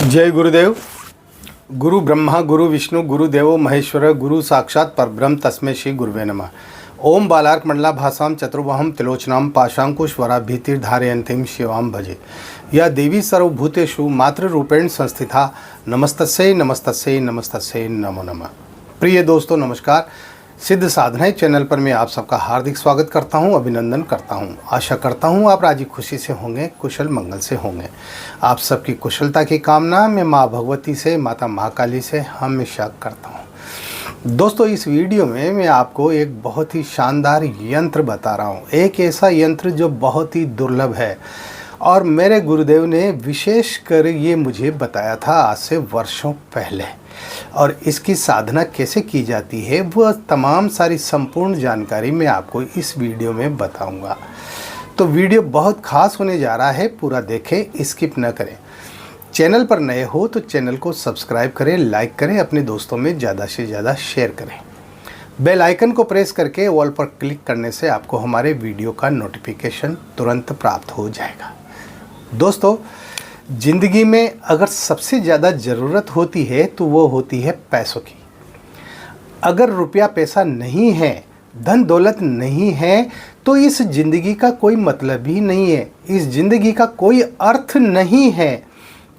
जय गुरुदेव। गुरु ब्रह्मा गुरु विष्णु गुरुदेवो महेश्वर गुरु साक्षात परब्रह्म तस्मै श्री गुरुवे नमः। ओम बालार्क मंडला भासाम चतुर्बाहम त्रिलोचनाम पाशांकुश वराभीतिर्धारयन्तीं शिवाम भजे। यह देवी सर्वभूतेषु मातृ रूपेण संस्थिता। नमस्तस्यै नमस्तस्यै नमस्तस्यै नमो नमः। प्रिय दोस्तों नमस्कार। सिद्ध साधनाएं चैनल पर मैं आप सबका हार्दिक स्वागत करता हूं, अभिनंदन करता हूं। आशा करता हूं आप राजी खुशी से होंगे, कुशल मंगल से होंगे। आप सबकी कुशलता की कामना मैं माँ भगवती से, माता महाकाली से हमेशा करता हूं। दोस्तों इस वीडियो में मैं आपको एक बहुत ही शानदार यंत्र बता रहा हूं। एक ऐसा यंत्र जो बहुत ही दुर्लभ है और मेरे गुरुदेव ने विशेष कर ये मुझे बताया था आज से वर्षों पहले। और इसकी साधना कैसे की जाती है वह तमाम सारी संपूर्ण जानकारी मैं आपको इस वीडियो में बताऊंगा। तो वीडियो बहुत खास होने जा रहा है, पूरा देखें, स्किप न करें। चैनल पर नए हो तो चैनल को सब्सक्राइब करें, लाइक करें, अपने दोस्तों में ज़्यादा से ज़्यादा शेयर करें। बेल आइकन को प्रेस करके ऑल पर क्लिक करने से आपको हमारे वीडियो का नोटिफिकेशन तुरंत प्राप्त हो जाएगा। दोस्तों ज़िंदगी में अगर सबसे ज़्यादा ज़रूरत होती है तो वो होती है पैसों की। अगर रुपया पैसा नहीं है, धन दौलत नहीं है तो इस ज़िंदगी का कोई मतलब ही नहीं है, इस ज़िंदगी का कोई अर्थ नहीं है।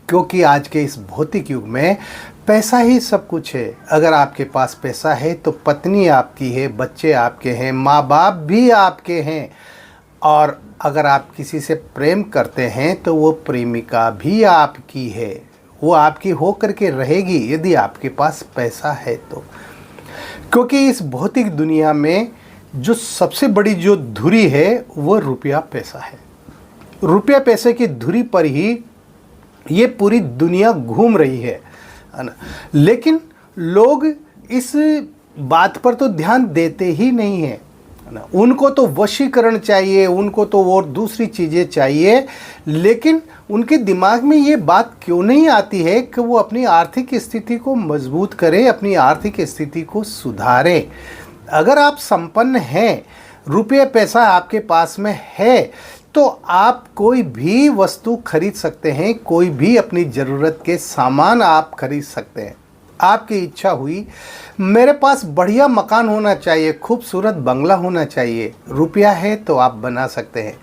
क्योंकि आज के इस भौतिक युग में पैसा ही सब कुछ है। अगर आपके पास पैसा है तो पत्नी आपकी है, बच्चे आपके हैं, माँ बाप भी आपके हैं। और अगर आप किसी से प्रेम करते हैं तो वो प्रेमिका भी आपकी है, वो आपकी हो करके रहेगी यदि आपके पास पैसा है तो। क्योंकि इस भौतिक दुनिया में जो सबसे बड़ी जो धुरी है वो रुपया पैसा है। रुपया पैसे की धुरी पर ही ये पूरी दुनिया घूम रही है ना। लेकिन लोग इस बात पर तो ध्यान देते ही नहीं है ना। उनको तो वशीकरण चाहिए, उनको तो और दूसरी चीज़ें चाहिए। लेकिन उनके दिमाग में ये बात क्यों नहीं आती है कि वो अपनी आर्थिक स्थिति को मजबूत करें, अपनी आर्थिक स्थिति को सुधारें। अगर आप संपन्न हैं, रुपये पैसा आपके पास में है तो आप कोई भी वस्तु खरीद सकते हैं, कोई भी अपनी ज़रूरत के सामान आप खरीद सकते हैं। आपकी इच्छा हुई मेरे पास बढ़िया मकान होना चाहिए, खूबसूरत बंगला होना चाहिए, रुपया है तो आप बना सकते हैं।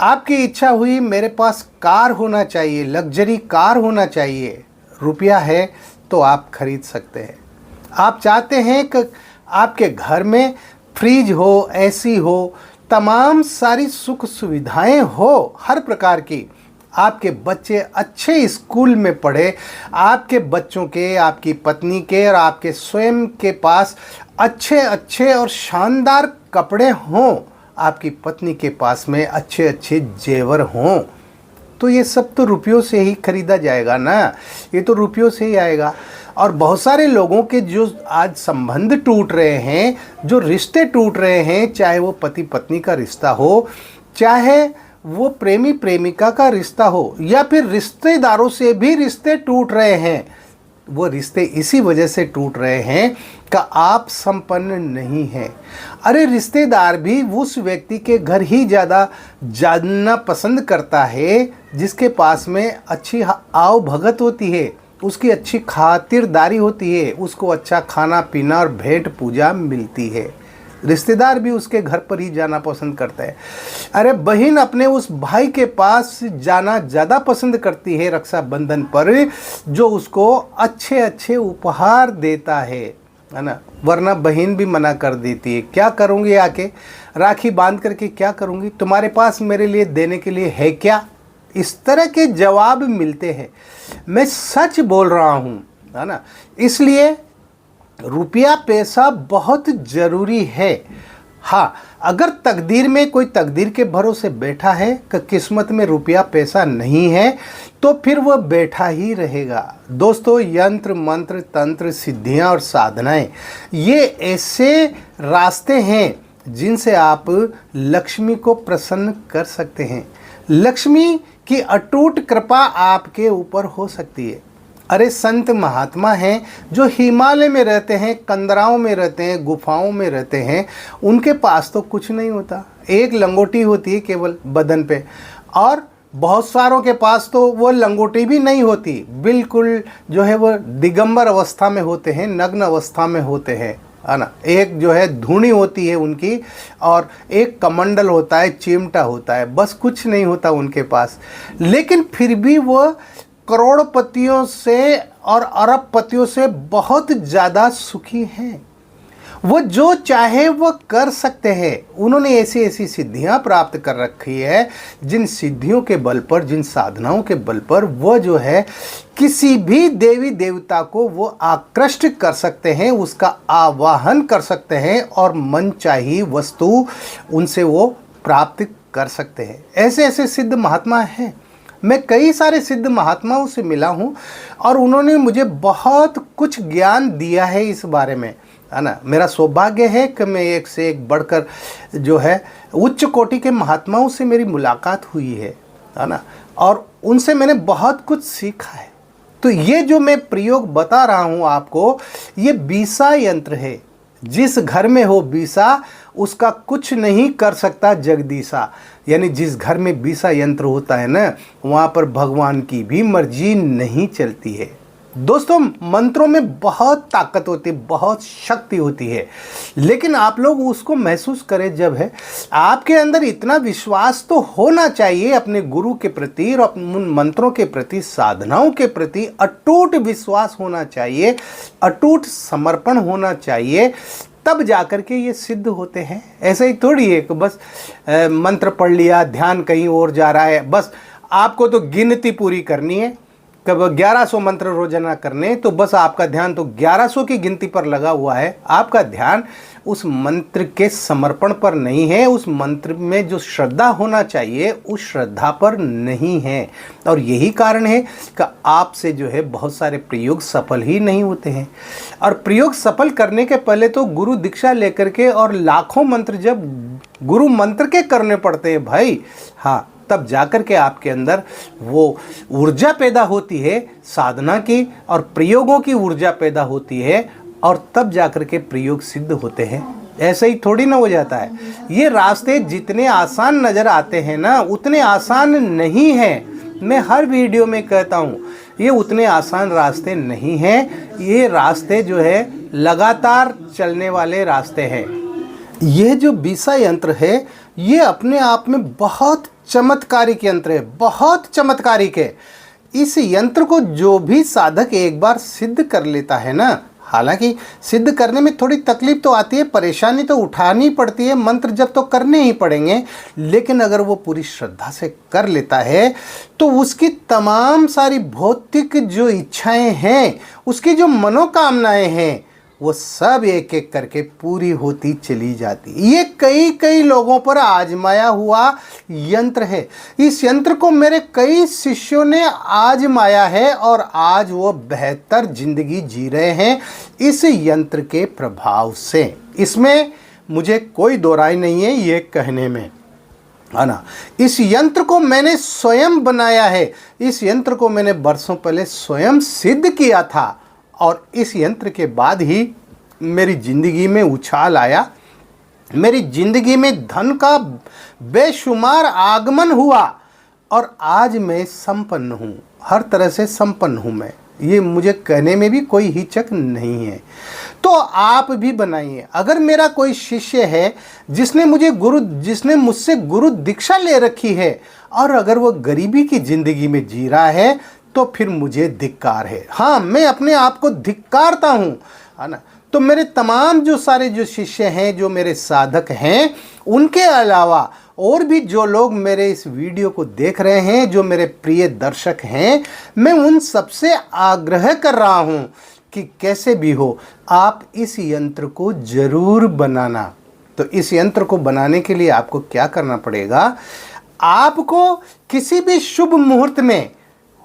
आपकी इच्छा हुई मेरे पास कार होना चाहिए, लग्जरी कार होना चाहिए, रुपया है तो आप खरीद सकते हैं। आप चाहते हैं कि आपके घर में फ्रिज हो, एसी हो, तमाम सारी सुख सुविधाएं हो हर प्रकार की, आपके बच्चे अच्छे स्कूल में पढ़े, आपके बच्चों के, आपकी पत्नी के और आपके स्वयं के पास अच्छे अच्छे और शानदार कपड़े हों, आपकी पत्नी के पास में अच्छे अच्छे जेवर हों, तो ये सब तो रुपयों से ही खरीदा जाएगा ना। ये तो रुपयों से ही आएगा। और बहुत सारे लोगों के जो आज संबंध टूट रहे हैं, जो रिश्ते टूट रहे हैं, चाहे वो पति पत्नी का रिश्ता हो, चाहे वो प्रेमी प्रेमिका का रिश्ता हो, या फिर रिश्तेदारों से भी रिश्ते टूट रहे हैं, वो रिश्ते इसी वजह से टूट रहे हैं कि आप संपन्न नहीं हैं। अरे रिश्तेदार भी उस व्यक्ति के घर ही ज़्यादा जानना पसंद करता है जिसके पास में अच्छी आव भगत होती है, उसकी अच्छी खातिरदारी होती है, उसको अच्छा खाना पीना और भेंट पूजा मिलती है। रिश्तेदार भी उसके घर पर ही जाना पसंद करता है। अरे बहन अपने उस भाई के पास जाना ज़्यादा पसंद करती है रक्षाबंधन पर, जो उसको अच्छे अच्छे उपहार देता है ना। वरना बहन भी मना कर देती है, क्या करूँगी आके, राखी बांध करके क्या करूँगी, तुम्हारे पास मेरे लिए देने के लिए है क्या। इस तरह के जवाब मिलते हैं। मैं सच बोल रहा हूँ है ना। इसलिए रुपया पैसा बहुत ज़रूरी है। हाँ, अगर तकदीर में कोई तकदीर के भरोसे बैठा है कि किस्मत में रुपया पैसा नहीं है तो फिर वह बैठा ही रहेगा। दोस्तों यंत्र मंत्र तंत्र सिद्धियां और साधनाएं ये ऐसे रास्ते हैं जिनसे आप लक्ष्मी को प्रसन्न कर सकते हैं। लक्ष्मी की अटूट कृपा आपके ऊपर हो सकती है। अरे संत महात्मा हैं जो हिमालय में रहते हैं, कंदराओं में रहते हैं, गुफाओं में रहते हैं, उनके पास तो कुछ नहीं होता, एक लंगोटी होती है केवल बदन पे, और बहुत सारों के पास तो वो लंगोटी भी नहीं होती, बिल्कुल जो है वो दिगंबर अवस्था में होते हैं, नग्न अवस्था में होते हैं, है ना। एक जो है धूनी होती है उनकी, और एक कमंडल होता है, चिमटा होता है, बस कुछ नहीं होता उनके पास। लेकिन फिर भी वो करोड़पतियों से और अरबपतियों से बहुत ज़्यादा सुखी हैं। वो जो चाहे वो कर सकते हैं। उन्होंने ऐसी ऐसी सिद्धियां प्राप्त कर रखी है, जिन सिद्धियों के बल पर, जिन साधनाओं के बल पर वो जो है किसी भी देवी देवता को वो आकृष्ट कर सकते हैं, उसका आवाहन कर सकते हैं और मनचाही वस्तु उनसे वो प्राप्त कर सकते हैं। ऐसे ऐसे सिद्ध महात्मा हैं। मैं कई सारे सिद्ध महात्माओं से मिला हूँ और उन्होंने मुझे बहुत कुछ ज्ञान दिया है इस बारे में, है ना। मेरा सौभाग्य है कि मैं एक से एक बढ़कर जो है उच्च कोटि के महात्माओं से मेरी मुलाकात हुई है ना, और उनसे मैंने बहुत कुछ सीखा है। तो ये जो मैं प्रयोग बता रहा हूँ आपको, ये बीसा यंत्र है। जिस घर में हो बीसा, उसका कुछ नहीं कर सकता जगदीसा। यानी जिस घर में बीसा यंत्र होता है ना, वहाँ पर भगवान की भी मर्जी नहीं चलती है। दोस्तों, मंत्रों में बहुत ताकत होती है, बहुत शक्ति होती है, लेकिन आप लोग उसको महसूस करें जब है। आपके अंदर इतना विश्वास तो होना चाहिए अपने गुरु के प्रति और उन मंत्रों के प्रति, साधनाओं के प्रति अटूट विश्वास होना चाहिए, अटूट समर्पण होना चाहिए, तब जाकर के ये सिद्ध होते हैं। ऐसे ही थोड़ी है कि बस मंत्र पढ़ लिया, ध्यान कहीं और जा रहा है, बस आपको तो गिनती पूरी करनी है। कब 1100 मंत्र रोजाना करने, तो बस आपका ध्यान तो 1100 की गिनती पर लगा हुआ है। आपका ध्यान उस मंत्र के समर्पण पर नहीं है, उस मंत्र में जो श्रद्धा होना चाहिए उस श्रद्धा पर नहीं है। और यही कारण है कि आपसे जो है बहुत सारे प्रयोग सफल ही नहीं होते हैं। और प्रयोग सफल करने के पहले तो गुरु दीक्षा लेकर के और लाखों मंत्र जब गुरु मंत्र के करने पड़ते हैं भाई, हाँ, तब जाकर के आपके अंदर वो ऊर्जा पैदा होती है, साधना की और प्रयोगों की ऊर्जा पैदा होती है, और तब जाकर के प्रयोग सिद्ध होते हैं। ऐसे ही थोड़ी ना हो जाता है। ये रास्ते जितने आसान नज़र आते हैं ना, उतने आसान नहीं हैं। मैं हर वीडियो में कहता हूँ, ये उतने आसान रास्ते नहीं हैं। ये रास्ते जो है लगातार चलने वाले रास्ते हैं। ये जो बीसा यंत्र है, ये अपने आप में बहुत चमत्कारिक यंत्र है, बहुत चमत्कारिक है। इस यंत्र को जो भी साधक एक बार सिद्ध कर लेता है ना, हालांकि सिद्ध करने में थोड़ी तकलीफ तो आती है, परेशानी तो उठानी पड़ती है, मंत्र जब तो करने ही पड़ेंगे, लेकिन अगर वो पूरी श्रद्धा से कर लेता है तो उसकी तमाम सारी भौतिक जो इच्छाएं हैं, उसकी जो मनोकामनाएं हैं, वो सब एक एक करके पूरी होती चली जाती। ये कई कई लोगों पर आजमाया हुआ यंत्र है। इस यंत्र को मेरे कई शिष्यों ने आजमाया है और आज वो बेहतर जिंदगी जी रहे हैं इस यंत्र के प्रभाव से। इसमें मुझे कोई दो राय नहीं है ये कहने में, है ना। इस यंत्र को मैंने स्वयं बनाया है। इस यंत्र को मैंने बरसों पहले स्वयं सिद्ध किया था, और इस यंत्र के बाद ही मेरी ज़िंदगी में उछाल आया। मेरी ज़िंदगी में धन का बेशुमार आगमन हुआ और आज मैं संपन्न हूँ, हर तरह से संपन्न हूँ मैं। ये मुझे कहने में भी कोई हिचक नहीं है। तो आप भी बनाइए। अगर मेरा कोई शिष्य है जिसने मुझसे गुरु दीक्षा ले रखी है, और अगर वो गरीबी की ज़िंदगी में जी रहा है, तो फिर मुझे धिक्कार है। हाँ, मैं अपने आप को धिक्कारता हूँ, है ना। तो मेरे तमाम जो सारे जो शिष्य हैं, जो मेरे साधक हैं, उनके अलावा और भी जो लोग मेरे इस वीडियो को देख रहे हैं, जो मेरे प्रिय दर्शक हैं, मैं उन सबसे आग्रह कर रहा हूँ कि कैसे भी हो आप इस यंत्र को ज़रूर बनाना। तो इस यंत्र को बनाने के लिए आपको क्या करना पड़ेगा? आपको किसी भी शुभ मुहूर्त में,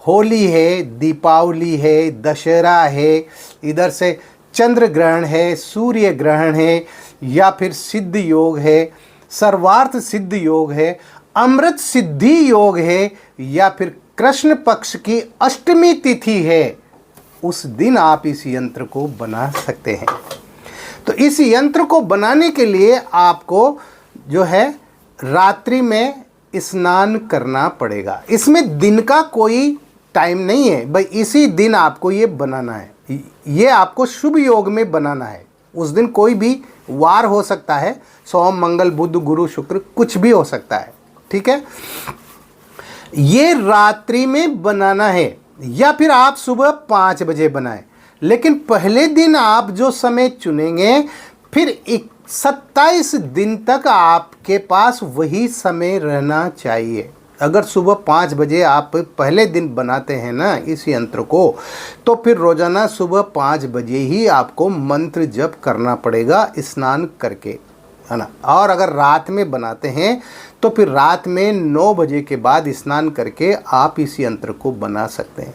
होली है, दीपावली है, दशहरा है, इधर से चंद्र ग्रहण है, सूर्य ग्रहण है, या फिर सिद्ध योग है, सर्वार्थ सिद्ध योग है, अमृत सिद्धि योग है, या फिर कृष्ण पक्ष की अष्टमी तिथि है, उस दिन आप इस यंत्र को बना सकते हैं। तो इस यंत्र को बनाने के लिए आपको जो है रात्रि में स्नान करना पड़ेगा। इसमें दिन का कोई टाइम नहीं है भाई, इसी दिन आपको ये बनाना है, ये आपको शुभ योग में बनाना है। उस दिन कोई भी वार हो सकता है, सोम मंगल बुध गुरु शुक्र कुछ भी हो सकता है, ठीक है। ये रात्रि में बनाना है या फिर आप सुबह 5 बजे बनाएं, लेकिन पहले दिन आप जो समय चुनेंगे फिर 27 दिन तक आपके पास वही समय रहना चाहिए। अगर सुबह 5 बजे आप पहले दिन बनाते हैं ना इस यंत्र को, तो फिर रोज़ाना सुबह 5 बजे ही आपको मंत्र जप करना पड़ेगा स्नान करके, है ना। और अगर रात में बनाते हैं तो फिर रात में 9 बजे के बाद स्नान करके आप इस यंत्र को बना सकते हैं।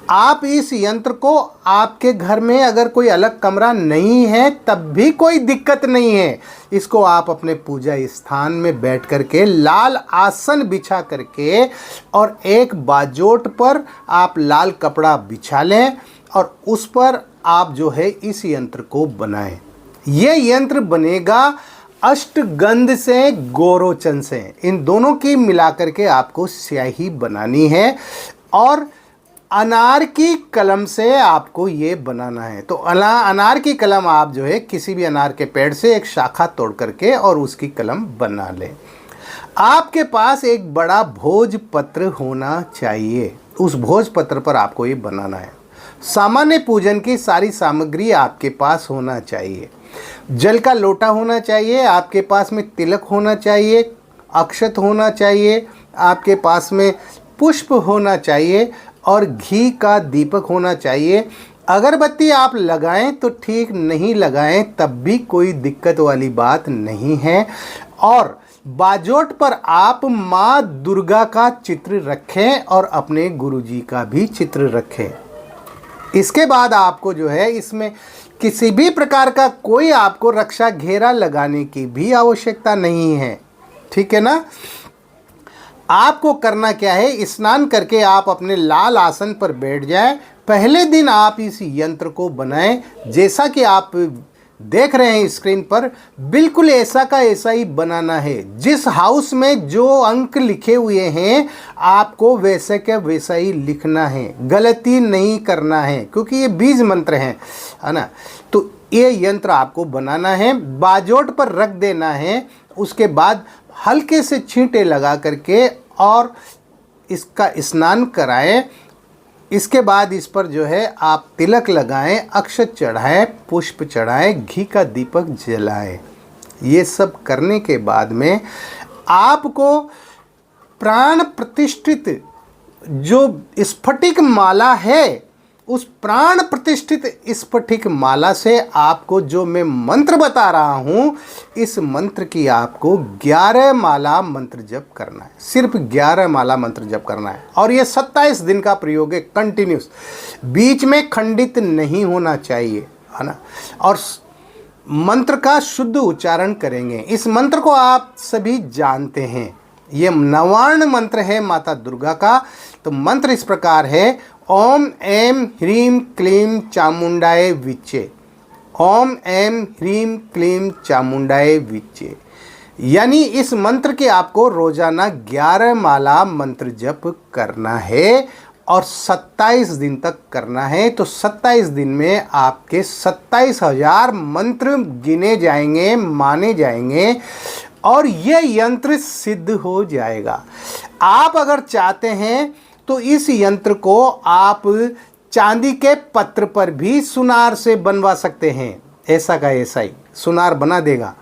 आप इस यंत्र को आपके घर में अगर कोई अलग कमरा नहीं है तब भी कोई दिक्कत नहीं है, इसको आप अपने पूजा स्थान में बैठ करके लाल आसन बिछा करके और एक बाजोट पर आप लाल कपड़ा बिछा लें और उस पर आप जो है इस यंत्र को बनाएं। ये यंत्र बनेगा अष्टगंध से गोरोचन से, इन दोनों की मिलाकर के आपको स्याही बनानी है और अनार की कलम से आपको ये बनाना है। तो अनार की कलम आप जो है किसी भी अनार के पेड़ से एक शाखा तोड़ करके और उसकी कलम बना लें। आपके पास एक बड़ा भोजपत्र होना चाहिए, उस भोजपत्र पर आपको ये बनाना है। सामान्य पूजन की सारी सामग्री आपके पास होना चाहिए। जल का लोटा होना चाहिए, आपके पास में तिलक होना चाहिए, अक्षत होना चाहिए, आपके पास में पुष्प होना चाहिए और घी का दीपक होना चाहिए। अगरबत्ती आप लगाएं तो ठीक, नहीं लगाएं तब भी कोई दिक्कत वाली बात नहीं है। और बाजोट पर आप माँ दुर्गा का चित्र रखें और अपने गुरुजी का भी चित्र रखें। इसके बाद आपको जो है इसमें किसी भी प्रकार का कोई आपको रक्षा घेरा लगाने की भी आवश्यकता नहीं है, ठीक है ना। आपको करना क्या है, स्नान करके आप अपने लाल आसन पर बैठ जाएं। पहले दिन आप इस यंत्र को बनाएं, जैसा कि आप देख रहे हैं स्क्रीन पर, बिल्कुल ऐसा का ऐसा ही बनाना है। जिस हाउस में जो अंक लिखे हुए हैं आपको वैसे के वैसा ही लिखना है, गलती नहीं करना है, क्योंकि ये बीज मंत्र हैं, है ना। तो ये यंत्र आपको बनाना है, बाजोट पर रख देना है। उसके बाद हल्के से छींटे लगा करके और इसका स्नान कराएं। इसके बाद इस पर जो है आप तिलक लगाएं, अक्षत चढ़ाएं, पुष्प चढ़ाएं, घी का दीपक जलाएं। ये सब करने के बाद में आपको प्राण प्रतिष्ठित जो स्फटिक माला है, उस प्राण प्रतिष्ठित स्फटिक माला से आपको जो मैं मंत्र बता रहा हूँ, इस मंत्र की आपको 11 माला मंत्र जप करना है। सिर्फ 11 माला मंत्र जप करना है और ये 27 दिन का प्रयोग है, कंटिन्यूस, बीच में खंडित नहीं होना चाहिए, है ना। और मंत्र का शुद्ध उच्चारण करेंगे। इस मंत्र को आप सभी जानते हैं, ये नवार्ण मंत्र है माता दुर्गा का। तो मंत्र इस प्रकार है, ओम ऐं ह्रीं क्लीं चामुंडाय विच्चे, ओम ऐं ह्रीं क्लीं चामुंडाय विच्चे। यानी इस मंत्र के आपको रोजाना 11 माला मंत्र जप करना है और 27 दिन तक करना है। तो 27 दिन में आपके 27,000 मंत्र गिने जाएंगे, माने जाएंगे और यह यंत्र सिद्ध हो जाएगा। आप अगर चाहते हैं तो इस यंत्र को आप चांदी के पत्र पर भी सुनार से बनवा सकते हैं, ऐसा का ऐसा ही सुनार बना देगा।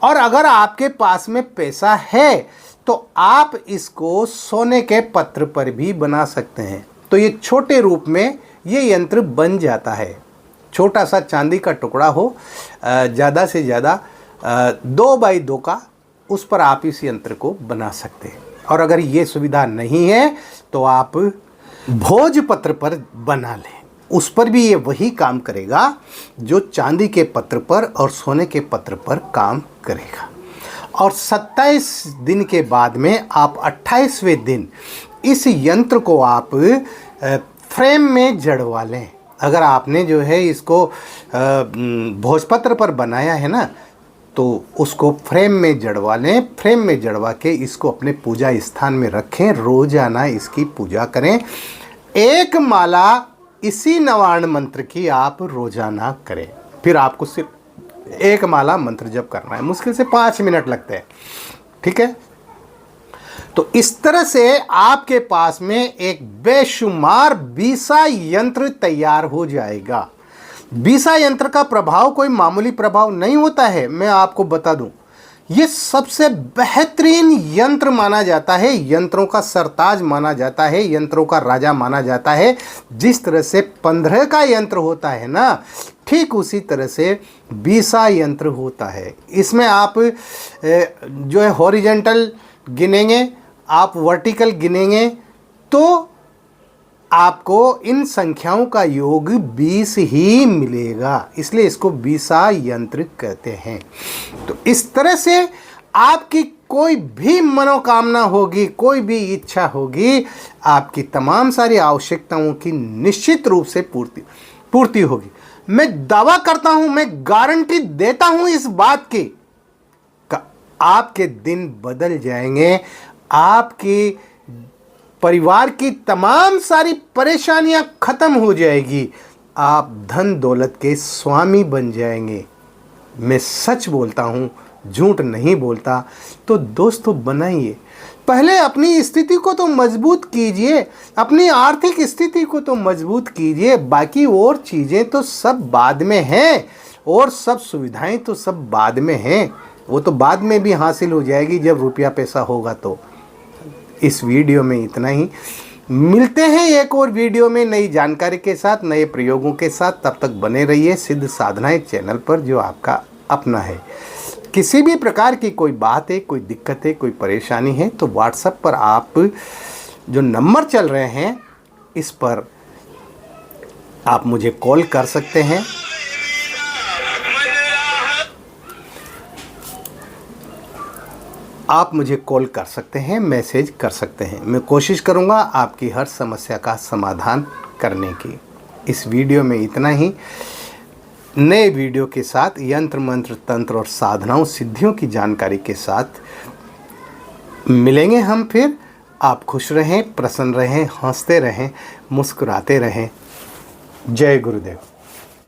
और अगर आपके पास में पैसा है तो आप इसको सोने के पत्र पर भी बना सकते हैं। तो ये छोटे रूप में ये यंत्र बन जाता है। छोटा सा चांदी का टुकड़ा हो, ज़्यादा से ज़्यादा 2 बाई 2 का, उस पर आप इस यंत्र को बना सकते हैं। और अगर ये सुविधा नहीं है तो आप भोजपत्र पर बना लें, उस पर भी ये वही काम करेगा जो चांदी के पत्र पर और सोने के पत्र पर काम करेगा। और 27 दिन के बाद में आप 28वें दिन इस यंत्र को आप फ्रेम में जड़वा लें। अगर आपने जो है इसको भोजपत्र पर बनाया है ना, तो उसको फ्रेम में जड़वा लें। फ्रेम में जड़वा के इसको अपने पूजा स्थान में रखें, रोजाना इसकी पूजा करें। एक माला इसी नवार्ण मंत्र की आप रोजाना करें। फिर आपको सिर्फ एक माला मंत्र जप करना है, मुश्किल से 5 मिनट लगते हैं, ठीक है। तो इस तरह से आपके पास में एक बेशुमार बीसा यंत्र तैयार हो जाएगा। बीसा यंत्र का प्रभाव कोई मामूली प्रभाव नहीं होता है, मैं आपको बता दूं। ये सबसे बेहतरीन यंत्र माना जाता है, यंत्रों का सरताज माना जाता है, यंत्रों का राजा माना जाता है। जिस तरह से 15 का यंत्र होता है ना, ठीक उसी तरह से बीसा यंत्र होता है। इसमें आप जो है हॉरिजेंटल गिनेंगे, आप वर्टिकल गिनेंगे, तो आपको इन संख्याओं का योग 20 ही मिलेगा, इसलिए इसको बीसा यंत्र कहते हैं। तो इस तरह से आपकी कोई भी मनोकामना होगी, कोई भी इच्छा होगी, आपकी तमाम सारी आवश्यकताओं की निश्चित रूप से पूर्ति होगी। मैं दावा करता हूं, मैं गारंटी देता हूं इस बात की, आपके दिन बदल जाएंगे, आपकी परिवार की तमाम सारी परेशानियां खत्म हो जाएगी, आप धन दौलत के स्वामी बन जाएंगे। मैं सच बोलता हूं, झूठ नहीं बोलता। तो दोस्तों बनाइए, पहले अपनी स्थिति को तो मजबूत कीजिए, अपनी आर्थिक स्थिति को तो मजबूत कीजिए, बाकी और चीज़ें तो सब बाद में हैं, और सब सुविधाएं तो सब बाद में हैं, वो तो बाद में भी हासिल हो जाएगी जब रुपया पैसा होगा। तो इस वीडियो में इतना ही, मिलते हैं एक और वीडियो में नई जानकारी के साथ, नए प्रयोगों के साथ। तब तक बने रहिए सिद्ध साधनाएं चैनल पर, जो आपका अपना है। किसी भी प्रकार की कोई बात है, कोई दिक्कत है, कोई परेशानी है, तो व्हाट्सएप पर आप जो नंबर चल रहे हैं इस पर आप मुझे कॉल कर सकते हैं। आप मुझे कॉल कर सकते हैं, मैसेज कर सकते हैं। मैं कोशिश करूंगा आपकी हर समस्या का समाधान करने की। इस वीडियो में इतना ही। नए वीडियो के साथ यंत्र मंत्र तंत्र और साधनाओं सिद्धियों की जानकारी के साथ मिलेंगे हम फिर। आप खुश रहें, प्रसन्न रहें, हंसते रहें, मुस्कुराते रहें। जय गुरुदेव।